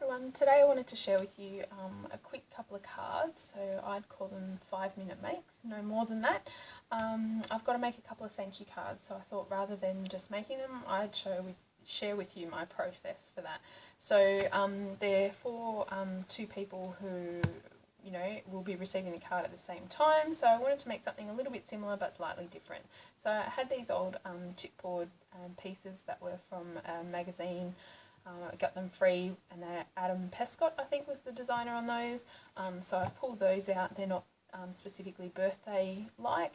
everyone, today I wanted to share with you a quick couple of cards. So I'd call them 5-minute makes, no more than that. I've got to make a couple of thank you cards, so I thought rather than just making them, I'd share with you my process for that. So they're for two people who will be receiving the card at the same time, so I wanted to make something a little bit similar but slightly different. So I had these old chipboard pieces that were from a magazine. I got them free, and Adam Pescott, I think, was the designer on those. So I pulled those out. They're not specifically birthday-like.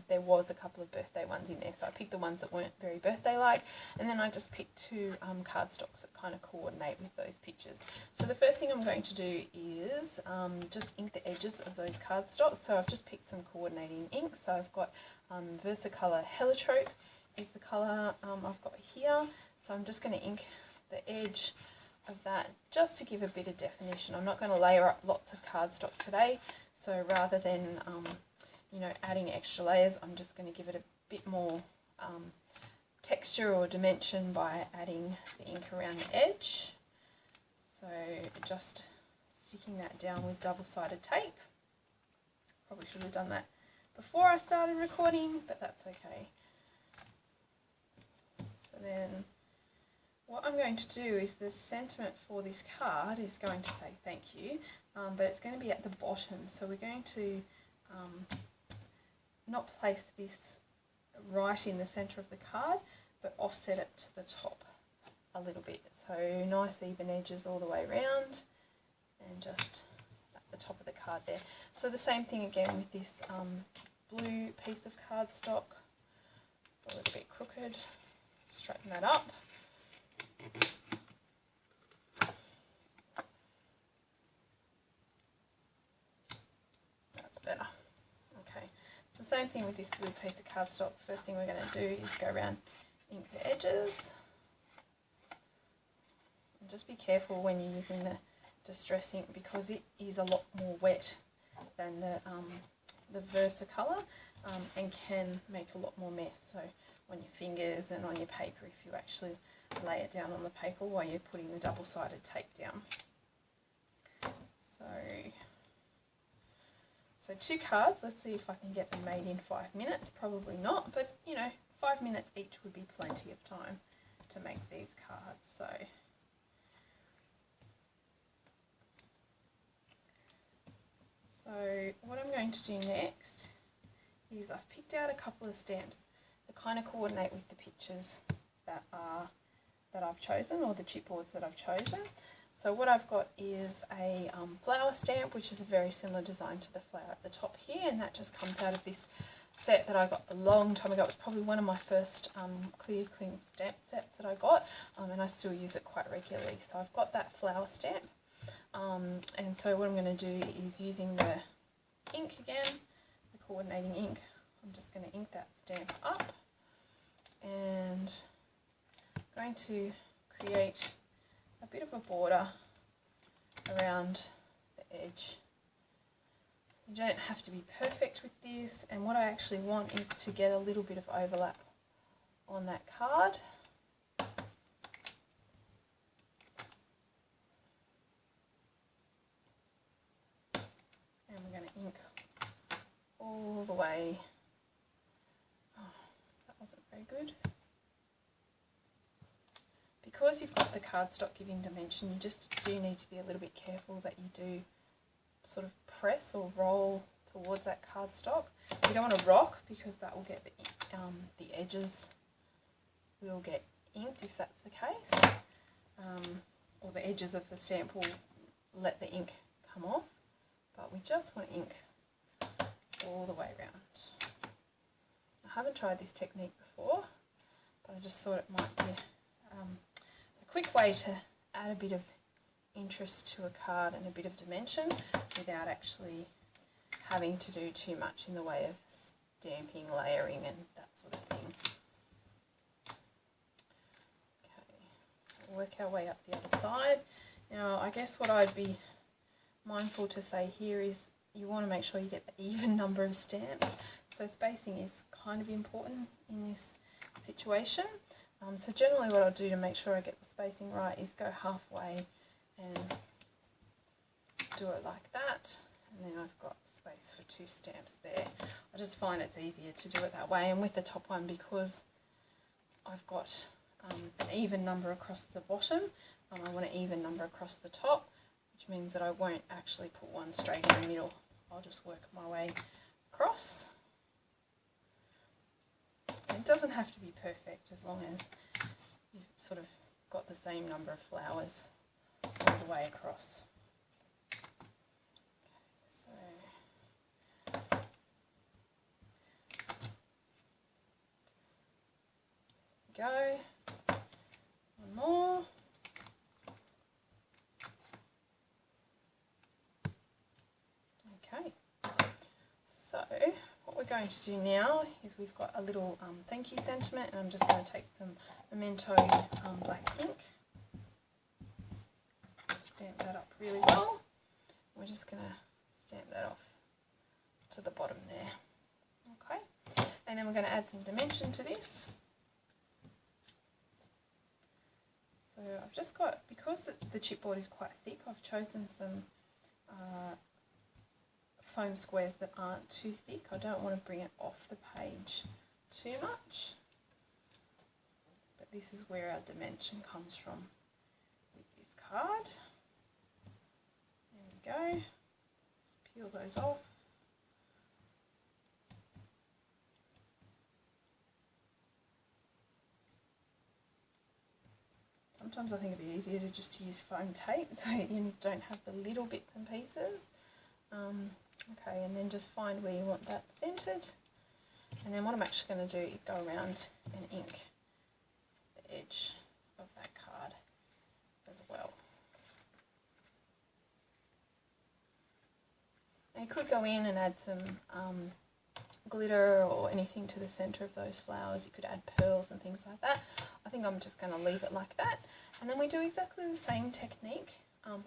There was a couple of birthday ones in there, so I picked the ones that weren't very birthday-like, and then I just picked two cardstocks that kind of coordinate with those pictures. So the first thing I'm going to do is just ink the edges of those cardstocks. So I've just picked some coordinating ink. So I've got Versacolour Heliotrope is the colour I've got here. So I'm just going to ink the edge of that just to give a bit of definition. I'm not going to layer up lots of cardstock today, so rather than adding extra layers, I'm just going to give it a bit more texture or dimension by adding the ink around the edge. So just sticking that down with double-sided tape. Probably should have done that before I started recording, but that's okay. So then what I'm going to do is the sentiment for this card is going to say thank you, but it's going to be at the bottom. So we're going to not place this right in the centre of the card, but offset it to the top a little bit. So nice even edges all the way around, and just at the top of the card there. So the same thing again with this blue piece of cardstock. It's a little bit crooked. Straighten that up. That's better. Okay, so the same thing with this blue piece of cardstock. First thing we're going to do is go around, ink the edges, and just be careful when you're using the distress ink, because it is a lot more wet than the Versacolour and can make a lot more mess. So on your fingers and on your paper, if you actually lay it down on the paper while you're putting the double-sided tape down. So two cards. Let's see if I can get them made in 5 minutes. Probably not, but 5 minutes each would be plenty of time to make these cards. So what I'm going to do next is I've picked out a couple of stamps that kind of coordinate with the pictures that I've chosen, or the chipboards that I've chosen. So what I've got is a flower stamp, which is a very similar design to the flower at the top here, and that just comes out of this set that I got a long time ago. It was probably one of my first clear cling stamp sets that I got, and I still use it quite regularly. So I've got that flower stamp, and so what I'm going to do is, using the ink again, the coordinating ink, I'm just going to ink that stamp up, and going to create a bit of a border around the edge. You don't have to be perfect with this, and what I actually want is to get a little bit of overlap on that card. And we're going to ink all the way. Oh, that wasn't very good. Because you've got the cardstock giving dimension, you just do need to be a little bit careful that you do sort of press or roll towards that cardstock. You don't want to rock, because that will get the edges will get inked if that's the case, or the edges of the stamp will let the ink come off. But we just want ink all the way around. I haven't tried this technique before, but I just thought it might be a quick way to add a bit of interest to a card and a bit of dimension without actually having to do too much in the way of stamping, layering and that sort of thing. Okay, so we'll work our way up the other side. Now I guess what I'd be mindful to say here is you want to make sure you get the even number of stamps. So spacing is kind of important in this situation. So generally what I'll do to make sure I get the spacing right is go halfway and do it like that, and then I've got space for 2 stamps there. I just find it's easier to do it that way, and with the top one, because I've got an even number across the bottom, I want an even number across the top, which means that I won't actually put one straight in the middle. I'll just work my way across. It doesn't have to be perfect, as long as you've sort of got the same number of flowers all the way across. Okay, so go. One more. Okay, so what we're going to do now is we've got a little thank you sentiment, and I'm just going to take some Memento black ink, stamp that up really well. We're just going to stamp that off to the bottom there. Okay, and then we're going to add some dimension to this. So I've just got, because the chipboard is quite thick, I've chosen some foam squares that aren't too thick. I don't want to bring it off the page too much, but this is where our dimension comes from with this card. There we go. Just peel those off. Sometimes I think it'd be easier to just use foam tape so you don't have the little bits and pieces. Okay, and then just find where you want that centered. And then what I'm actually going to do is go around and ink the edge of that card as well. Now you could go in and add some glitter or anything to the centre of those flowers. You could add pearls and things like that. I think I'm just going to leave it like that. And then we do exactly the same technique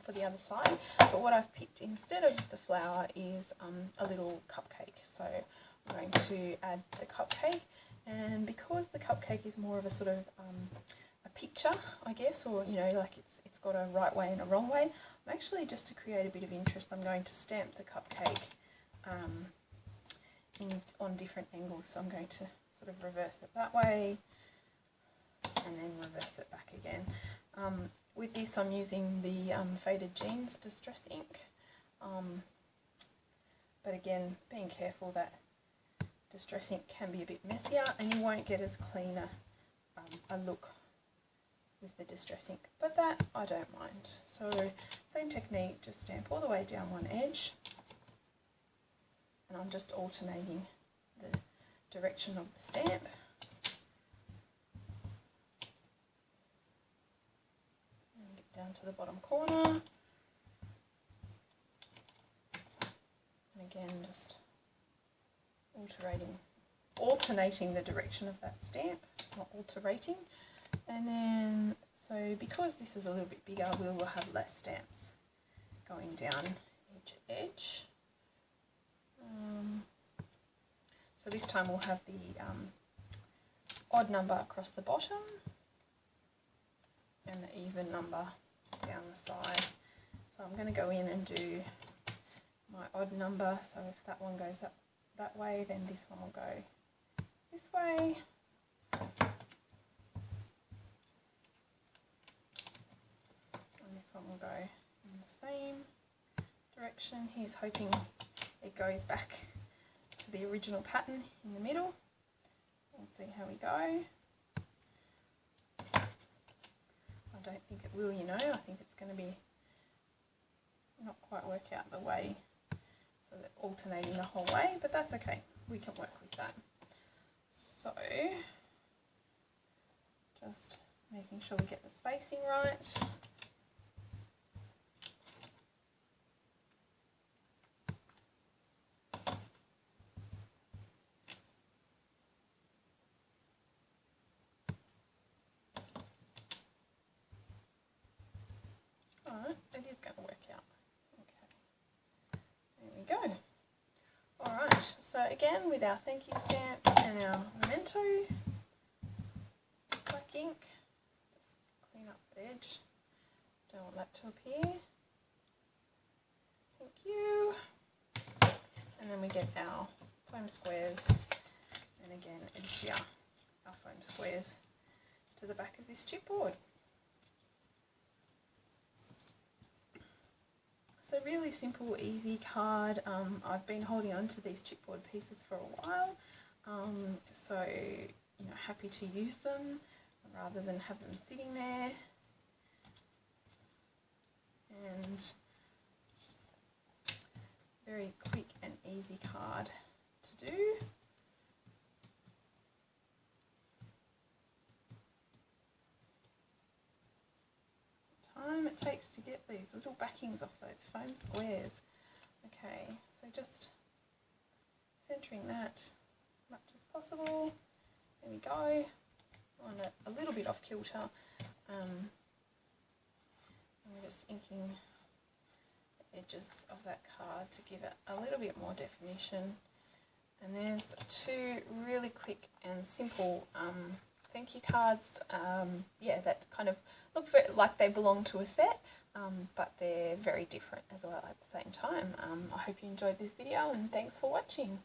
for the other side, but what I've picked instead of the flower is a little cupcake. So I'm going to add the cupcake, and because the cupcake is more of a sort of a picture, I guess, or you know, like it's got a right way and a wrong way, I'm actually, just to create a bit of interest, I'm going to stamp the cupcake on different angles. So I'm going to sort of reverse it that way and then reverse it back again. With this I'm using the Faded Jeans Distress ink, but again, being careful that Distress ink can be a bit messier and you won't get as clean a look with the Distress ink, but that I don't mind. So same technique, just stamp all the way down one edge, and I'm just alternating the direction of the stamp. Down to the bottom corner, and again just alternating the direction of that stamp, not alterating. And then, so because this is a little bit bigger, we will have less stamps going down each edge. So this time we'll have the odd number across the bottom and the even number down the side. So I'm going to go in and do my odd number, so if that one goes up that way, then this one will go this way. And this one will go in the same direction. Here's hoping it goes back to the original pattern in the middle. We'll see how we go. I don't think it will, you know. I think it's going to be not quite work out the way, so that alternating the whole way, but that's okay. We can work with that. So just making sure we get the spacing right. It is going to work out. Okay, there we go. Alright, so again with our thank you stamp and our Memento black ink, just clean up the edge, don't want that to appear. And then we get our foam squares, and again adhere our foam squares to the back of this chipboard. So really simple, easy card. I've been holding on to these chipboard pieces for a while, so happy to use them rather than have them sitting there. And very quick and easy card to do. Time it takes to get these little backings off those foam squares. Okay, so just centering that as much as possible. There we go. On a little bit off kilter. I'm just inking the edges of that card to give it a little bit more definition. And there's two really quick and simple thank you cards, that kind of look like they belong to a set, but they're very different as well at the same time. I hope you enjoyed this video, and thanks for watching.